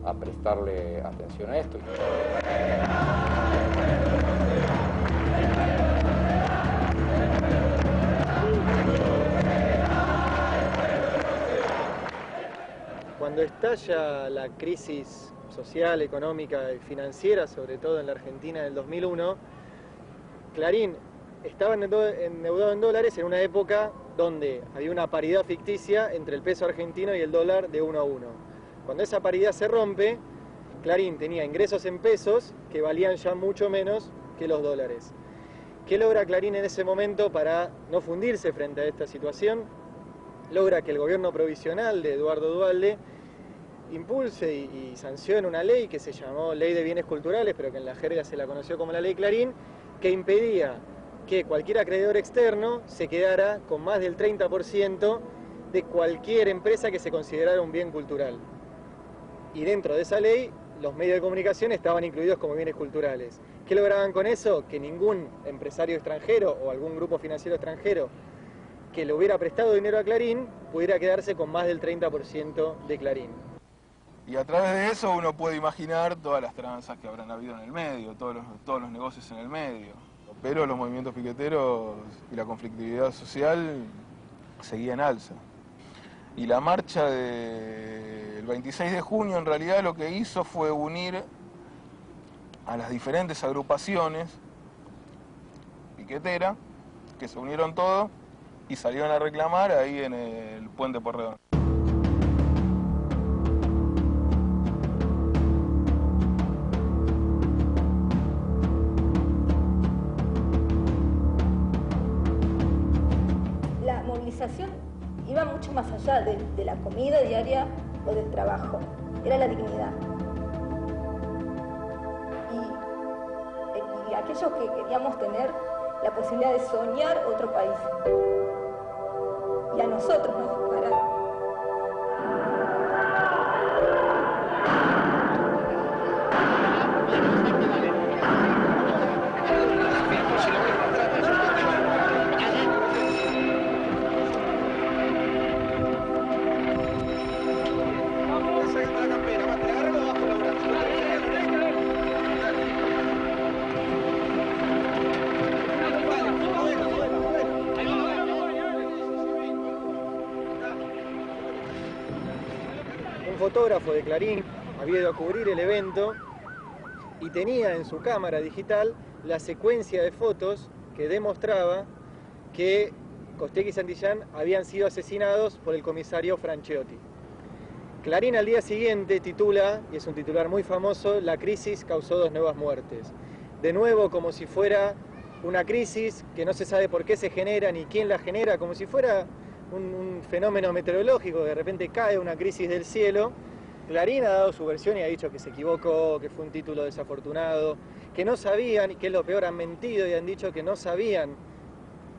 a prestarle atención a esto. Cuando estalla la crisis social, económica y financiera, sobre todo en la Argentina del 2001, Clarín estaba endeudado en dólares en una época donde había una paridad ficticia entre el peso argentino y el dólar de 1 a 1. Cuando esa paridad se rompe, Clarín tenía ingresos en pesos que valían ya mucho menos que los dólares. ¿Qué logra Clarín en ese momento para no fundirse frente a esta situación? Logra que el gobierno provisional de Eduardo Duhalde impulse y sancione una ley que se llamó Ley de Bienes Culturales, pero que en la jerga se la conoció como la Ley Clarín, que impedía que cualquier acreedor externo se quedara con más del 30% de cualquier empresa que se considerara un bien cultural. Y dentro de esa ley, los medios de comunicación estaban incluidos como bienes culturales. ¿Qué lograban con eso? Que ningún empresario extranjero o algún grupo financiero extranjero que le hubiera prestado dinero a Clarín pudiera quedarse con más del 30% de Clarín. Y a través de eso uno puede imaginar todas las tranzas que habrán habido en el medio, todos los negocios en el medio. Pero los movimientos piqueteros y la conflictividad social seguían en alza. Y la marcha del 26 de junio en realidad lo que hizo fue unir a las diferentes agrupaciones piqueteras, que se unieron todos y salieron a reclamar ahí en el Puente Porredón. La movilización iba mucho más allá de la comida diaria o del trabajo, era la dignidad. Y aquellos que queríamos tener la posibilidad de soñar otro país. Y a nosotros nos dispararon. Un fotógrafo de Clarín había ido a cubrir el evento y tenía en su cámara digital la secuencia de fotos que demostraba que Costecchi y Santillán habían sido asesinados por el comisario Francheotti. Clarín al día siguiente titula, y es un titular muy famoso, "La crisis causó 2 nuevas muertes". De nuevo, como si fuera una crisis que no se sabe por qué se genera ni quién la genera, como si fuera un fenómeno meteorológico, de repente cae una crisis del cielo. Clarín ha dado su versión y ha dicho que se equivocó, que fue un título desafortunado, que no sabían, y que es lo peor, han mentido y han dicho que no sabían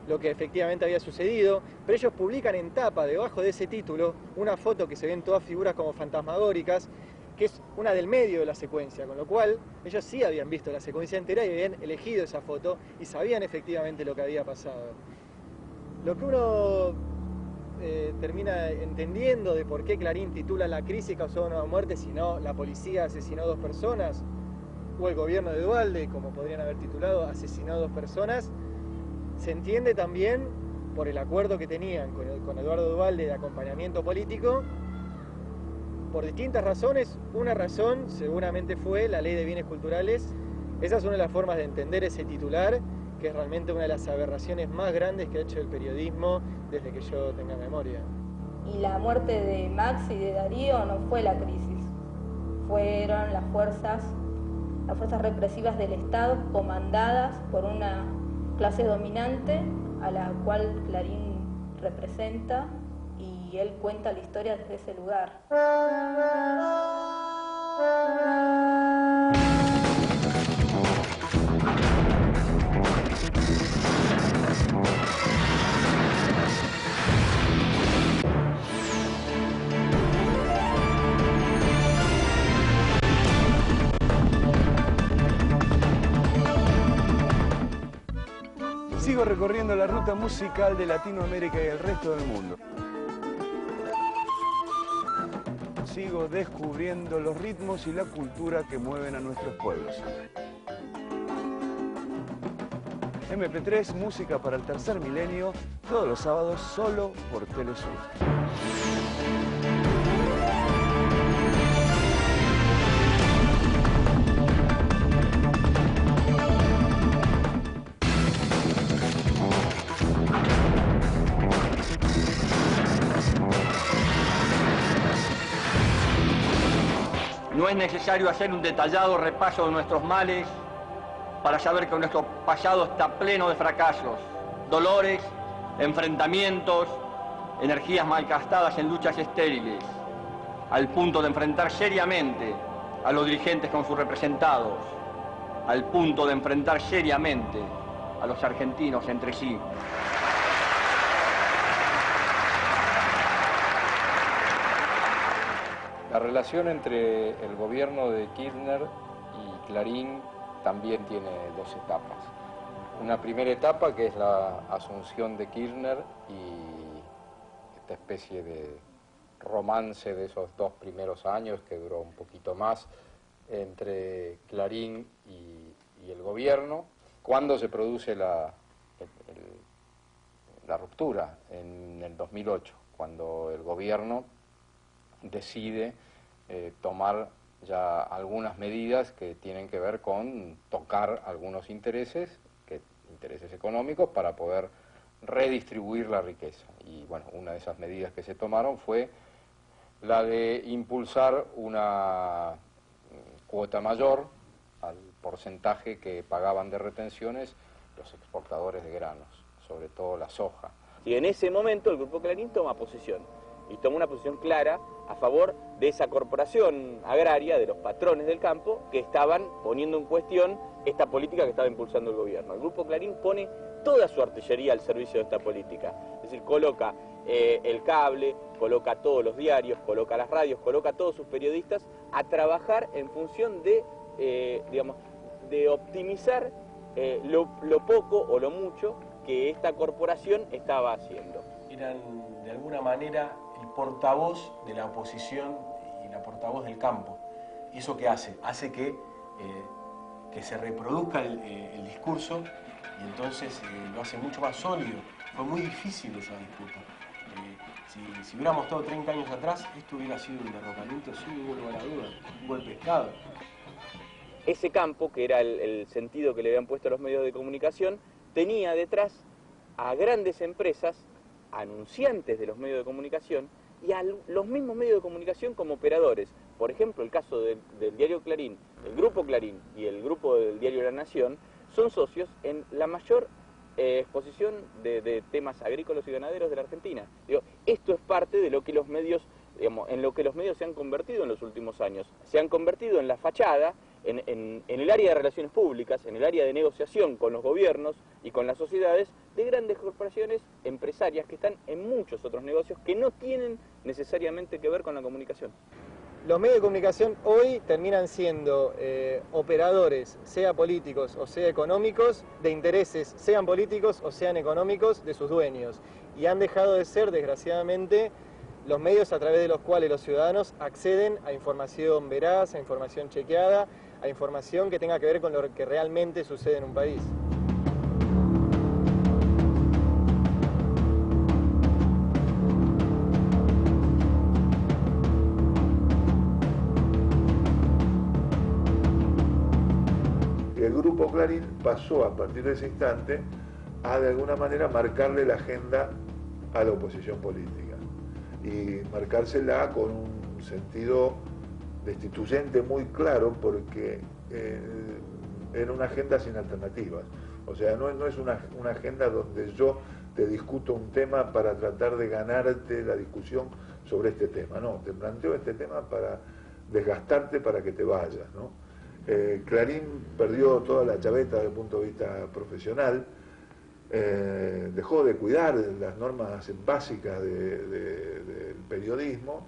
lo que efectivamente había sucedido, pero ellos publican en tapa, debajo de ese título, una foto que se ven todas figuras como fantasmagóricas, que es una del medio de la secuencia, con lo cual ellos sí habían visto la secuencia entera y habían elegido esa foto y sabían efectivamente lo que había pasado. Lo que uno termina entendiendo de por qué Clarín titula "La crisis causó 2 nuevas muertes", si no "La policía asesinó 2 personas", o el gobierno de Duhalde, como podrían haber titulado "Asesinó 2 personas", se entiende también por el acuerdo que tenían con Eduardo Duhalde de acompañamiento político, por distintas razones. Una razón seguramente fue la Ley de Bienes Culturales. Esa es una de las formas de entender ese titular, que es realmente una de las aberraciones más grandes que ha hecho el periodismo desde que yo tenga memoria. Y la muerte de Max y de Darío no fue la crisis, fueron las fuerzas represivas del Estado comandadas por una clase dominante a la cual Clarín representa, y él cuenta la historia desde ese lugar. Sigo recorriendo la ruta musical de Latinoamérica y el resto del mundo. sigo descubriendo los ritmos y la cultura que mueven a nuestros pueblos. MP3, música para el tercer milenio, todos los sábados solo por Telesur. No es necesario hacer un detallado repaso de nuestros males para saber que nuestro pasado está pleno de fracasos, dolores, enfrentamientos, energías malgastadas en luchas estériles, al punto de enfrentar seriamente a los dirigentes con sus representados, al punto de enfrentar seriamente a los argentinos entre sí. La relación entre el gobierno de Kirchner y Clarín también tiene dos etapas. Una primera etapa que es la asunción de Kirchner y esta especie de romance de esos 2 primeros años que duró un poquito más entre Clarín y el gobierno, cuando se produce la ruptura en el 2008, cuando el gobierno decide tomar ya algunas medidas que tienen que ver con tocar algunos intereses económicos para poder redistribuir la riqueza. Y bueno, una de esas medidas que se tomaron fue la de impulsar una cuota mayor al porcentaje que pagaban de retenciones los exportadores de granos, sobre todo la soja. Y en ese momento el Grupo Clarín toma posición, y toma una posición clara a favor de esa corporación agraria, de los patrones del campo, que estaban poniendo en cuestión esta política que estaba impulsando el gobierno. El Grupo Clarín pone toda su artillería al servicio de esta política, es decir, coloca el cable, coloca todos los diarios, coloca las radios, coloca a todos sus periodistas a trabajar en función de, de optimizar lo poco o lo mucho que esta corporación estaba haciendo. Eran de alguna manera el portavoz de la oposición y la portavoz del campo. ¿Y eso qué hace? Hace que se reproduzca el discurso y entonces lo hace mucho más sólido. Fue muy difícil esa disputa. Si hubiéramos estado 30 años atrás, esto hubiera sido un derrocamiento sin ningún lugar a duda, un golpe de Estado. Ese campo, que era el sentido que le habían puesto a los medios de comunicación, tenía detrás a grandes empresas, anunciantes de los medios de comunicación, y a los mismos medios de comunicación como operadores. Por ejemplo, el caso del diario Clarín, el Grupo Clarín y el grupo del diario La Nación son socios en la mayor exposición de temas agrícolas y ganaderos de la Argentina. Digo, esto es parte de lo que los medios, en lo que los medios se han convertido en los últimos años. Se han convertido en la fachada, en el área de relaciones públicas, en el área de negociación con los gobiernos y con las sociedades de grandes corporaciones empresarias que están en muchos otros negocios que no tienen necesariamente que ver con la comunicación. Los medios de comunicación hoy terminan siendo operadores, sea políticos o sea económicos, de intereses, sean políticos o sean económicos, de sus dueños. Y han dejado de ser, desgraciadamente, los medios a través de los cuales los ciudadanos acceden a información veraz, a información chequeada, a información que tenga que ver con lo que realmente sucede en un país. El Grupo Clarín pasó a partir de ese instante a de alguna manera marcarle la agenda a la oposición política y marcársela con un sentido destituyente muy claro, porque era una agenda sin alternativas. O sea, no es una agenda donde yo te discuto un tema para tratar de ganarte la discusión sobre este tema. No, te planteo este tema para desgastarte para que te vayas, ¿no? Clarín perdió toda la chaveta desde el punto de vista profesional, dejó de cuidar las normas básicas del periodismo.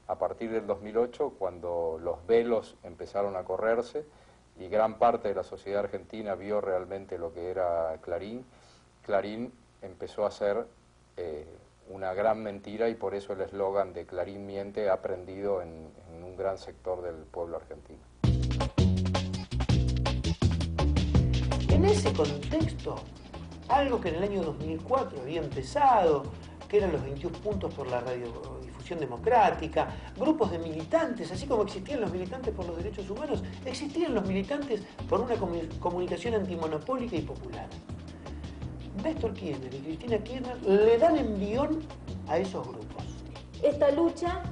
A partir del 2008, cuando los velos empezaron a correrse y gran parte de la sociedad argentina vio realmente lo que era Clarín, Clarín empezó a ser una gran mentira, y por eso el eslogan de Clarín miente ha prendido en un gran sector del pueblo argentino. En ese contexto, algo que en el año 2004 había empezado, que eran los 21 puntos por la radiodifusión democrática, grupos de militantes, así como existían los militantes por los derechos humanos, existían los militantes por una comunicación antimonopólica y popular. Néstor Kirchner y Cristina Kirchner le dan envión a esos grupos. Esta lucha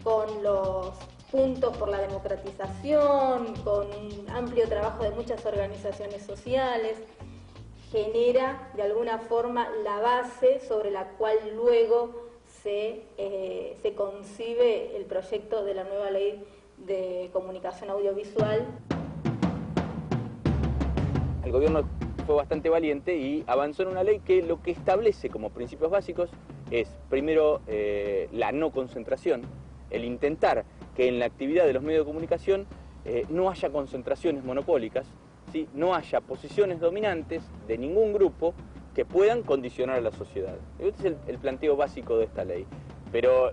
con los puntos por la democratización, con un amplio trabajo de muchas organizaciones sociales, genera de alguna forma la base sobre la cual luego se concibe el proyecto de la nueva ley de comunicación audiovisual. El gobierno fue bastante valiente y avanzó en una ley que lo que establece como principios básicos es, primero, la no concentración, el intentar que en la actividad de los medios de comunicación no haya concentraciones monopólicas, ¿sí? No haya posiciones dominantes de ningún grupo que puedan condicionar a la sociedad. Este es el planteo básico de esta ley. Pero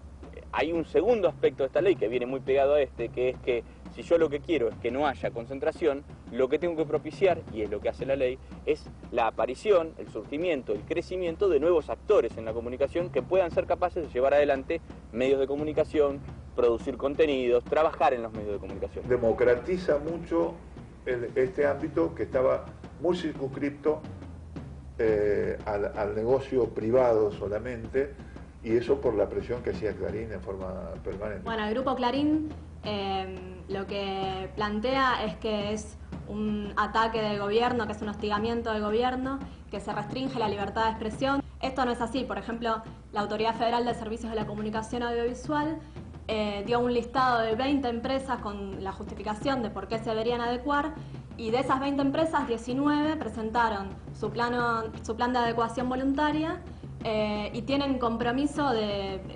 hay un segundo aspecto de esta ley que viene muy pegado a este, que es que si yo lo que quiero es que no haya concentración, lo que tengo que propiciar, y es lo que hace la ley, es la aparición, el surgimiento, el crecimiento de nuevos actores en la comunicación que puedan ser capaces de llevar adelante medios de comunicación, producir contenidos, trabajar en los medios de comunicación. Democratiza mucho este ámbito que estaba muy circunscripto al negocio privado solamente, y eso por la presión que hacía Clarín en forma permanente. Bueno, el Grupo Clarín lo que plantea es que es un ataque del gobierno, que es un hostigamiento del gobierno, que se restringe la libertad de expresión. Esto no es así. Por ejemplo, la Autoridad Federal de Servicios de la Comunicación Audiovisual dio un listado de 20 empresas con la justificación de por qué se deberían adecuar, y de esas 20 empresas, 19 presentaron su plan de adecuación voluntaria y tienen compromiso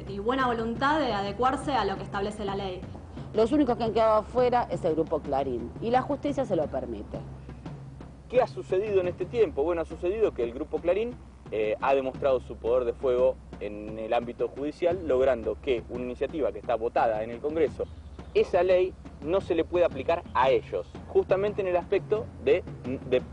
y buena voluntad de adecuarse a lo que establece la ley. Los únicos que han quedado afuera es el Grupo Clarín, y la justicia se lo permite. ¿Qué ha sucedido en este tiempo? Bueno, ha sucedido que el Grupo Clarín ha demostrado su poder de fuego en el ámbito judicial, logrando que una iniciativa que está votada en el Congreso, esa ley no se le puede aplicar a ellos, justamente en el aspecto de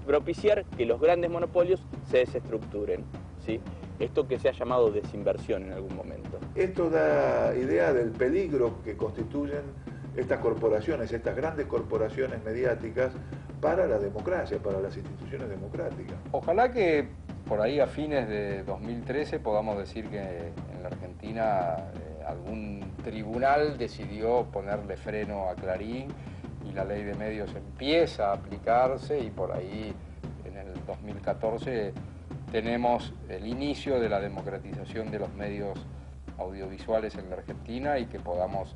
propiciar que los grandes monopolios se desestructuren, ¿sí? Esto que se ha llamado desinversión en algún momento. Esto da idea del peligro que constituyen estas corporaciones, estas grandes corporaciones mediáticas para la democracia, para las instituciones democráticas. Ojalá que por ahí a fines de 2013 podamos decir que en la Argentina algún tribunal decidió ponerle freno a Clarín y la ley de medios empieza a aplicarse, y por ahí en el 2014 tenemos el inicio de la democratización de los medios audiovisuales en la Argentina, y que podamos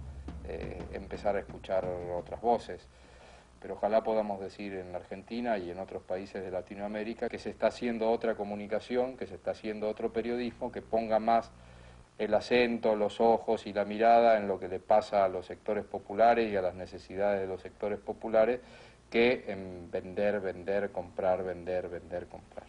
empezar a escuchar otras voces. Pero ojalá podamos decir en la Argentina y en otros países de Latinoamérica que se está haciendo otra comunicación, que se está haciendo otro periodismo, que ponga más el acento, los ojos y la mirada en lo que le pasa a los sectores populares y a las necesidades de los sectores populares, que en vender, vender, comprar, vender, vender, comprar.